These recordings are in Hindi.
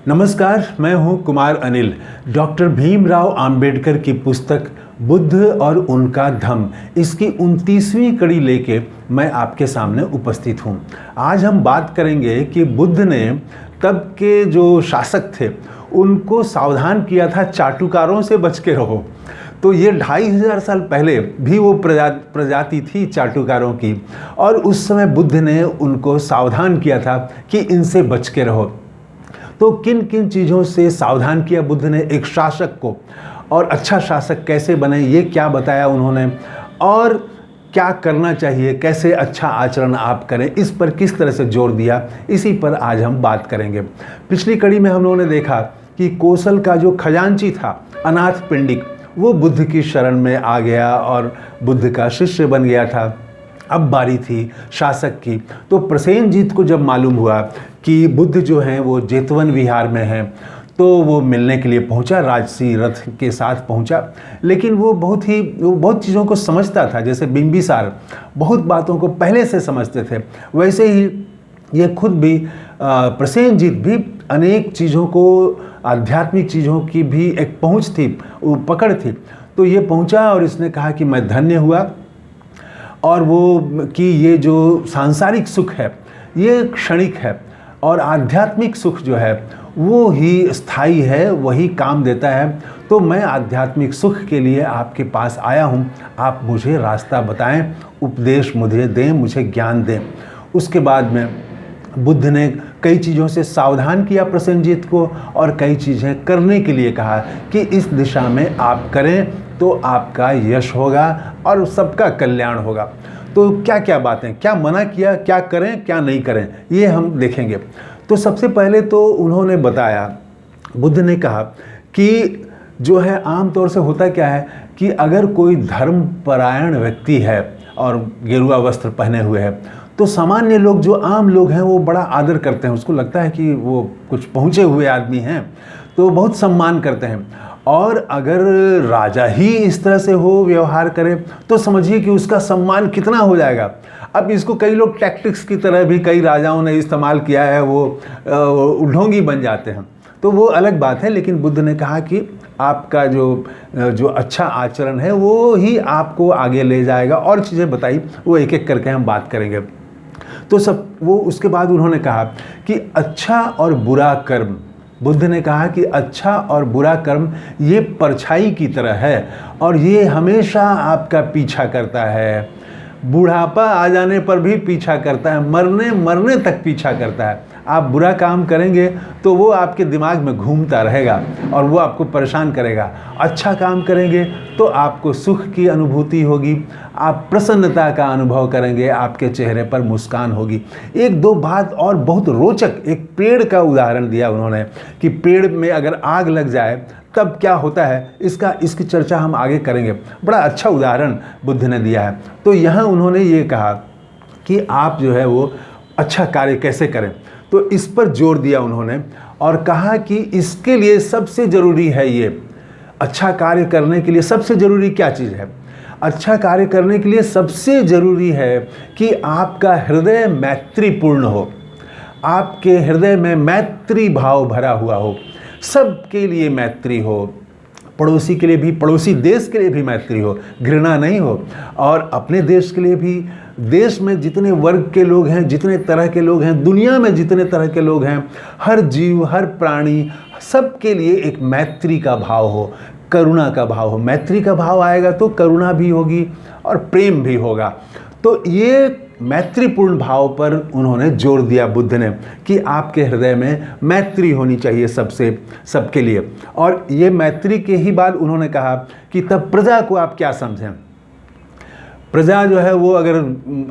नमस्कार, मैं हूं कुमार अनिल। डॉक्टर भीमराव अंबेडकर की पुस्तक बुद्ध और उनका धम्म, इसकी 29वीं कड़ी लेके मैं आपके सामने उपस्थित हूं। आज हम बात करेंगे कि बुद्ध ने तब के जो शासक थे उनको सावधान किया था, चाटुकारों से बच के रहो। तो ये 2500 साल पहले भी वो प्रजाति थी चाटुकारों की, और उस समय बुद्ध ने उनको सावधान किया था कि इनसे बच के रहो। तो किन किन चीज़ों से सावधान किया बुद्ध ने एक शासक को, और अच्छा शासक कैसे बने ये क्या बताया उन्होंने, और क्या करना चाहिए, कैसे अच्छा आचरण आप करें, इस पर किस तरह से जोर दिया, इसी पर आज हम बात करेंगे। पिछली कड़ी में हम लोगों ने देखा कि कौशल का जो खजांची था अनाथ पिंडिक, वो बुद्ध की शरण में आ गया और बुद्ध का शिष्य बन गया था। अब बारी थी शासक की। तो प्रसेनजीत को जब मालूम हुआ कि बुद्ध जो हैं वो जेतवन विहार में हैं, तो वो मिलने के लिए पहुंचा, राजसी रथ के साथ पहुंचा। लेकिन वो बहुत चीज़ों को समझता था। जैसे बिंबिसार बहुत बातों को पहले से समझते थे, वैसे ही ये खुद भी प्रसेनजीत भी अनेक चीज़ों को, आध्यात्मिक चीज़ों की भी एक पहुंच थी, पकड़ थी। तो ये पहुंचा और इसने कहा कि मैं धन्य हुआ, और वो कि ये जो सांसारिक सुख है ये क्षणिक है, और आध्यात्मिक सुख जो है वो ही स्थायी है, वही काम देता है। तो मैं आध्यात्मिक सुख के लिए आपके पास आया हूँ, आप मुझे रास्ता बताएं, उपदेश मुझे दें, मुझे ज्ञान दें। उसके बाद में बुद्ध ने कई चीज़ों से सावधान किया प्रसेनजीत को, और कई चीज़ें करने के लिए कहा कि इस दिशा में आप करें तो आपका यश होगा और सबका कल्याण होगा। तो क्या क्या बातें, क्या मना किया, क्या करें क्या नहीं करें, ये हम देखेंगे। तो सबसे पहले तो उन्होंने बताया, बुद्ध ने कहा कि जो है आम तौर से होता क्या है कि अगर कोई धर्मपरायण व्यक्ति है और गेरुआ वस्त्र पहने हुए है, तो सामान्य लोग, जो आम लोग हैं, वो बड़ा आदर करते हैं। उसको लगता है कि वो कुछ पहुँचे हुए आदमी हैं, तो बहुत सम्मान करते हैं। और अगर राजा ही इस तरह से हो, व्यवहार करे, तो समझिए कि उसका सम्मान कितना हो जाएगा। अब इसको कई लोग टैक्टिक्स की तरह भी कई राजाओं ने इस्तेमाल किया है, वो ढोंगी बन जाते हैं, तो वो अलग बात है। लेकिन बुद्ध ने कहा कि आपका जो अच्छा आचरण है वो ही आपको आगे ले जाएगा। और चीज़ें बताई, वो एक एक करके हम बात करेंगे। तो उसके बाद उन्होंने कहा कि अच्छा और बुरा कर्म, बुद्ध ने कहा कि अच्छा और बुरा कर्म ये परछाई की तरह है, और ये हमेशा आपका पीछा करता है। बुढ़ापा आ जाने पर भी पीछा करता है, मरने तक पीछा करता है। आप बुरा काम करेंगे तो वो आपके दिमाग में घूमता रहेगा और वो आपको परेशान करेगा। अच्छा काम करेंगे तो आपको सुख की अनुभूति होगी, आप प्रसन्नता का अनुभव करेंगे, आपके चेहरे पर मुस्कान होगी। एक दो बात और बहुत रोचक, एक पेड़ का उदाहरण दिया उन्होंने कि पेड़ में अगर आग लग जाए तब क्या होता है, इसकी चर्चा हम आगे करेंगे। बड़ा अच्छा उदाहरण बुद्ध ने दिया है। तो यहाँ उन्होंने ये कहा कि आप जो है वो अच्छा कार्य कैसे करें, तो इस पर जोर दिया उन्होंने, और कहा कि इसके लिए सबसे ज़रूरी है, ये अच्छा कार्य करने के लिए सबसे ज़रूरी क्या चीज़ है? अच्छा कार्य करने के लिए सबसे ज़रूरी है कि आपका हृदय मैत्रीपूर्ण हो, आपके हृदय में मैत्री भाव भरा हुआ हो, सबके लिए मैत्री हो, पड़ोसी के लिए भी, पड़ोसी देश के लिए भी मैत्री हो, घृणा नहीं हो, और अपने देश के लिए भी। देश में जितने वर्ग के लोग हैं, जितने तरह के लोग हैं, दुनिया में जितने तरह के लोग हैं, हर जीव, हर प्राणी, सबके लिए एक मैत्री का भाव हो, करुणा का भाव हो। मैत्री का भाव आएगा तो करुणा भी होगी और प्रेम भी होगा। तो ये मैत्रीपूर्ण भाव पर उन्होंने जोर दिया बुद्ध ने कि आपके हृदय में मैत्री होनी चाहिए सबके लिए। और ये मैत्री के ही बाद उन्होंने कहा कि तब प्रजा को आप क्या समझें। प्रजा जो है वो अगर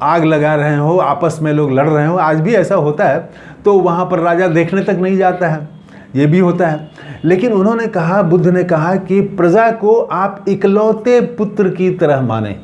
आग लगा रहे हो, आपस में लोग लड़ रहे हो, आज भी ऐसा होता है, तो वहाँ पर राजा देखने तक नहीं जाता है, ये भी होता है। लेकिन उन्होंने कहा, बुद्ध ने कहा कि प्रजा को आप इकलौते पुत्र की तरह माने।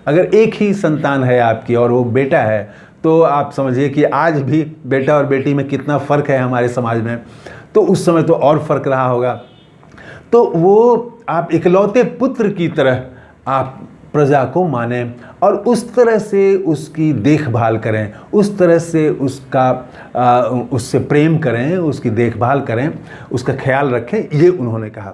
अगर एक ही संतान है आपकी और वो बेटा है, तो आप समझिए कि आज भी बेटा और बेटी में कितना फ़र्क है हमारे समाज में, तो उस समय तो और फ़र्क रहा होगा। तो वो आप इकलौते पुत्र की तरह आप प्रजा को माने और उस तरह से उसकी देखभाल करें, उस तरह से उससे प्रेम करें, उसकी देखभाल करें, उसका ख्याल रखें, ये उन्होंने कहा।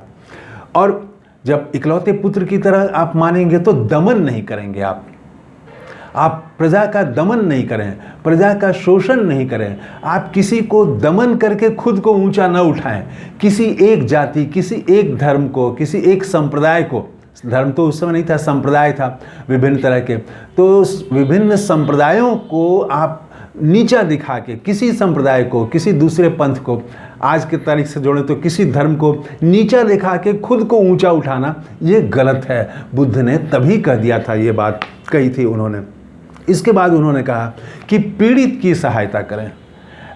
और जब इकलौते पुत्र की तरह आप मानेंगे तो दमन नहीं करेंगे, आप प्रजा का दमन नहीं करें, प्रजा का शोषण नहीं करें, आप किसी को दमन करके खुद को ऊंचा न उठाएं। किसी एक जाति, किसी एक धर्म को, किसी एक संप्रदाय को, धर्म तो उस समय नहीं था, संप्रदाय था विभिन्न तरह के, तो विभिन्न संप्रदायों को आप नीचा दिखा के किसी संप्रदाय को, किसी दूसरे पंथ को, आज के तारीख से जोड़े तो किसी धर्म को नीचा दिखा के खुद को ऊंचा उठाना, ये गलत है। बुद्ध ने तभी कह दिया था, ये बात कही थी उन्होंने। इसके बाद उन्होंने कहा कि पीड़ित की सहायता करें।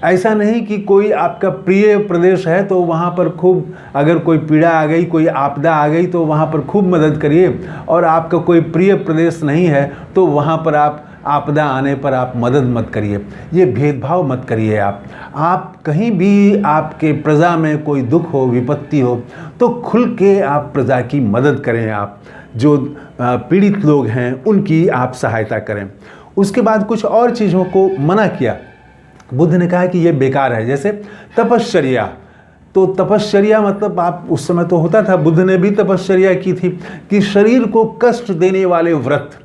ऐसा नहीं कि कोई आपका प्रिय प्रदेश है तो वहाँ पर खूब, अगर कोई पीड़ा आ गई, कोई आपदा आ गई तो वहाँ पर खूब मदद करिए, और आपका कोई प्रिय प्रदेश नहीं है तो वहाँ पर आप आपदा आने पर आप मदद मत करिए। ये भेदभाव मत करिए। आप कहीं भी आपके प्रजा में कोई दुख हो, विपत्ति हो, तो खुल के आप प्रजा की मदद करें। आप जो पीड़ित लोग हैं उनकी आप सहायता करें। उसके बाद कुछ और चीज़ों को मना किया। बुद्ध ने कहा कि ये बेकार है, जैसे तपश्चर्या। तो तपश्चर्या मतलब आप, उस समय तो होता था, बुद्ध ने भी तपश्चर्या की थी कि शरीर को कष्ट देने वाले व्रत,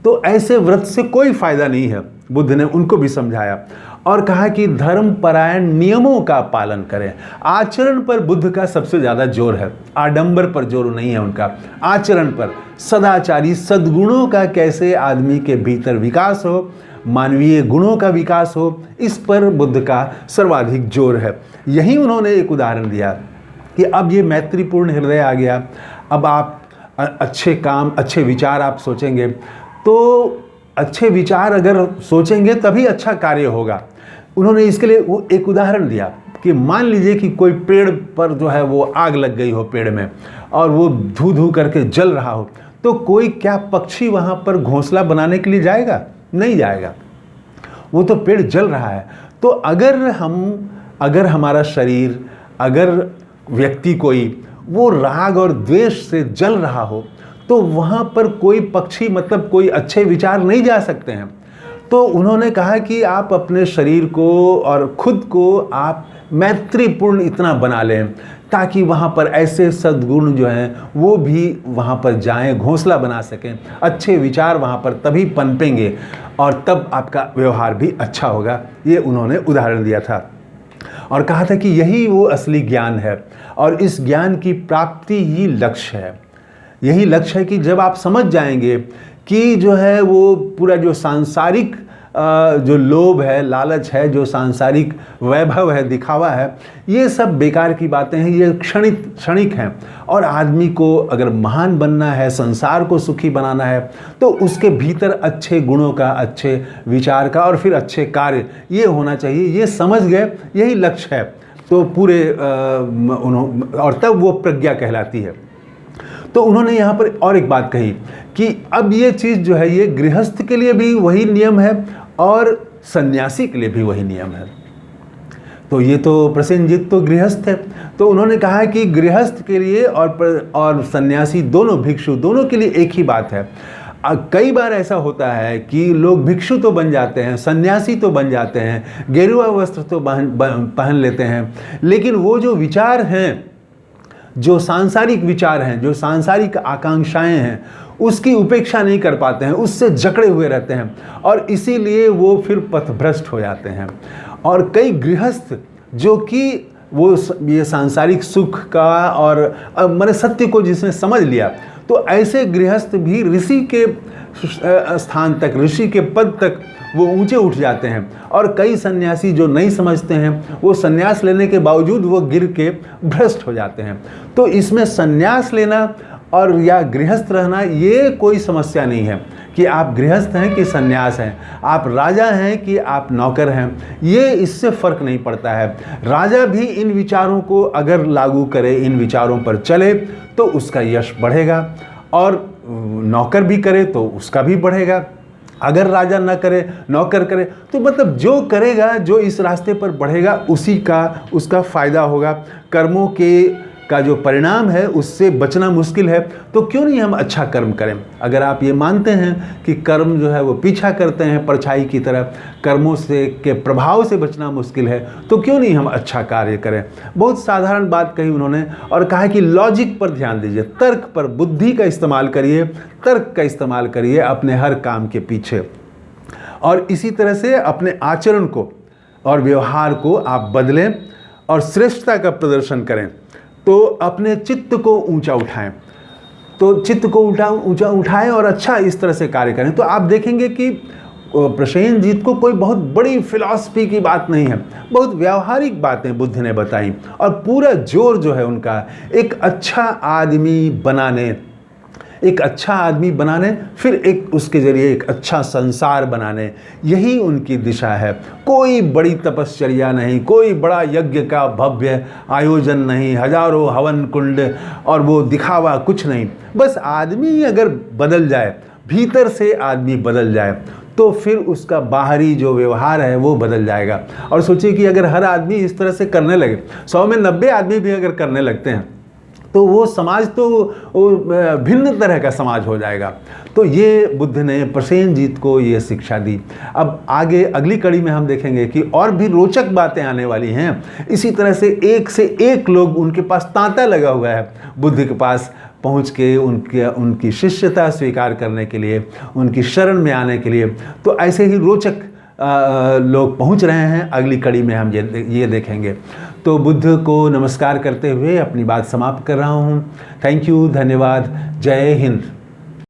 तो ऐसे व्रत से कोई फायदा नहीं है। बुद्ध ने उनको भी समझाया और कहा कि धर्मपरायण नियमों का पालन करें। आचरण पर बुद्ध का सबसे ज़्यादा जोर है, आडंबर पर जोर नहीं है उनका, आचरण पर। सदाचारी, सद्गुणों का कैसे आदमी के भीतर विकास हो, मानवीय गुणों का विकास हो, इस पर बुद्ध का सर्वाधिक जोर है। यही उन्होंने एक उदाहरण दिया कि अब ये मैत्रीपूर्ण हृदय आ गया, अब आप अच्छे काम, अच्छे विचार आप सोचेंगे, तो अच्छे विचार अगर सोचेंगे तभी अच्छा कार्य होगा। उन्होंने इसके लिए वो एक उदाहरण दिया कि मान लीजिए कि कोई पेड़ पर जो है वो आग लग गई हो पेड़ में, और वो धू धू करके जल रहा हो, तो कोई क्या पक्षी वहाँ पर घोंसला बनाने के लिए जाएगा? नहीं जाएगा। वो तो पेड़ जल रहा है। तो अगर हमारा शरीर, अगर व्यक्ति कोई वो राग और द्वेष से जल रहा हो, तो वहाँ पर कोई पक्षी, मतलब कोई अच्छे विचार नहीं जा सकते हैं। तो उन्होंने कहा कि आप अपने शरीर को और खुद को आप मैत्रीपूर्ण इतना बना लें ताकि वहाँ पर ऐसे सद्गुण जो हैं वो भी वहाँ पर जाएं, घोंसला बना सकें। अच्छे विचार वहाँ पर तभी पनपेंगे और तब आपका व्यवहार भी अच्छा होगा। ये उन्होंने उदाहरण दिया था और कहा था कि यही वो असली ज्ञान है और इस ज्ञान की प्राप्ति ही लक्ष्य है। यही लक्ष्य है कि जब आप समझ जाएंगे कि जो है वो पूरा जो सांसारिक जो लोभ है, लालच है, जो सांसारिक वैभव है, दिखावा है, ये सब बेकार की बातें हैं, ये क्षणिक हैं। और आदमी को अगर महान बनना है, संसार को सुखी बनाना है, तो उसके भीतर अच्छे गुणों का, अच्छे विचार का और फिर अच्छे कार्य ये होना चाहिए। ये समझ गए, यही लक्ष्य है। तो पूरे और तब वो प्रज्ञा कहलाती है। तो उन्होंने यहाँ पर और एक बात कही कि अब ये चीज़ जो है ये गृहस्थ के लिए भी वही नियम है और सन्यासी के लिए भी वही नियम है। तो ये तो प्रसेनजित तो गृहस्थ है, तो उन्होंने कहा कि गृहस्थ के लिए और सन्यासी दोनों, भिक्षु दोनों के लिए एक ही बात है। कई बार ऐसा होता है कि लोग भिक्षु तो बन जाते हैं, सन्यासी तो बन जाते हैं, गेरुआ वस्त्र तो पहन लेते हैं, लेकिन वो जो विचार हैं, जो सांसारिक विचार हैं, जो सांसारिक आकांक्षाएं हैं, उसकी उपेक्षा नहीं कर पाते हैं, उससे जकड़े हुए रहते हैं और इसीलिए वो फिर पथभ्रष्ट हो जाते हैं। और कई गृहस्थ जो कि वो ये सांसारिक सुख का और मैंने सत्य को जिसने समझ लिया, तो ऐसे गृहस्थ भी ऋषि के स्थान तक, ऋषि के पद तक वो ऊंचे उठ जाते हैं। और कई सन्यासी जो नहीं समझते हैं, वो सन्यास लेने के बावजूद वो गिर के भ्रष्ट हो जाते हैं। तो इसमें सन्यास लेना और या गृहस्थ रहना ये कोई समस्या नहीं है कि आप गृहस्थ हैं कि सन्यास हैं, आप राजा हैं कि आप नौकर हैं, ये इससे फ़र्क नहीं पड़ता है। राजा भी इन विचारों को अगर लागू करे, इन विचारों पर चले, तो उसका यश बढ़ेगा, और नौकर भी करे तो उसका भी बढ़ेगा। अगर राजा न करे, नौकर करे, तो मतलब जो करेगा, जो इस रास्ते पर बढ़ेगा, उसी का उसका फ़ायदा होगा। का जो परिणाम है उससे बचना मुश्किल है, तो क्यों नहीं हम अच्छा कर्म करें। अगर आप ये मानते हैं कि कर्म जो है वो पीछा करते हैं परछाई की तरह, कर्मों से के प्रभाव से बचना मुश्किल है, तो क्यों नहीं हम अच्छा कार्य करें। बहुत साधारण बात कही उन्होंने और कहा कि लॉजिक पर ध्यान दीजिए, तर्क पर, बुद्धि का इस्तेमाल करिए, तर्क का इस्तेमाल करिए अपने हर काम के पीछे, और इसी तरह से अपने आचरण को और व्यवहार को आप बदलें और श्रेष्ठता का प्रदर्शन करें। तो अपने चित्त को ऊंचा उठाएं, तो चित्त को ऊंचा उठाएं और अच्छा इस तरह से कार्य करें। तो आप देखेंगे कि प्रसेनजीत को कोई बहुत बड़ी फिलॉसफी की बात नहीं है, बहुत व्यावहारिक बातें बुद्ध ने बताई, और पूरा जोर जो है उनका एक अच्छा आदमी बनाने, एक अच्छा आदमी बनाने, फिर एक उसके जरिए एक अच्छा संसार बनाने, यही उनकी दिशा है। कोई बड़ी तपश्चर्या नहीं, कोई बड़ा यज्ञ का भव्य आयोजन नहीं, हजारों हवन कुंड और वो दिखावा कुछ नहीं। बस आदमी अगर बदल जाए, भीतर से आदमी बदल जाए, तो फिर उसका बाहरी जो व्यवहार है वो बदल जाएगा। और सोचिए कि अगर हर आदमी इस तरह से करने लगे, 100 में 90 आदमी भी अगर करने लगते हैं, तो वो समाज तो भिन्न तरह का समाज हो जाएगा। तो ये बुद्ध ने प्रसेनजीत को ये शिक्षा दी। अब आगे अगली कड़ी में हम देखेंगे कि और भी रोचक बातें आने वाली हैं। इसी तरह से एक लोग उनके पास तांता लगा हुआ है बुद्ध के पास पहुँच के उनकी शिष्यता स्वीकार करने के लिए, उनकी शरण में आने के लिए। तो ऐसे ही रोचक लोग पहुंच रहे हैं। अगली कड़ी में हम ये देखेंगे। तो बुद्ध को नमस्कार करते हुए अपनी बात समाप्त कर रहा हूं। थैंक यू, धन्यवाद, जय हिंद।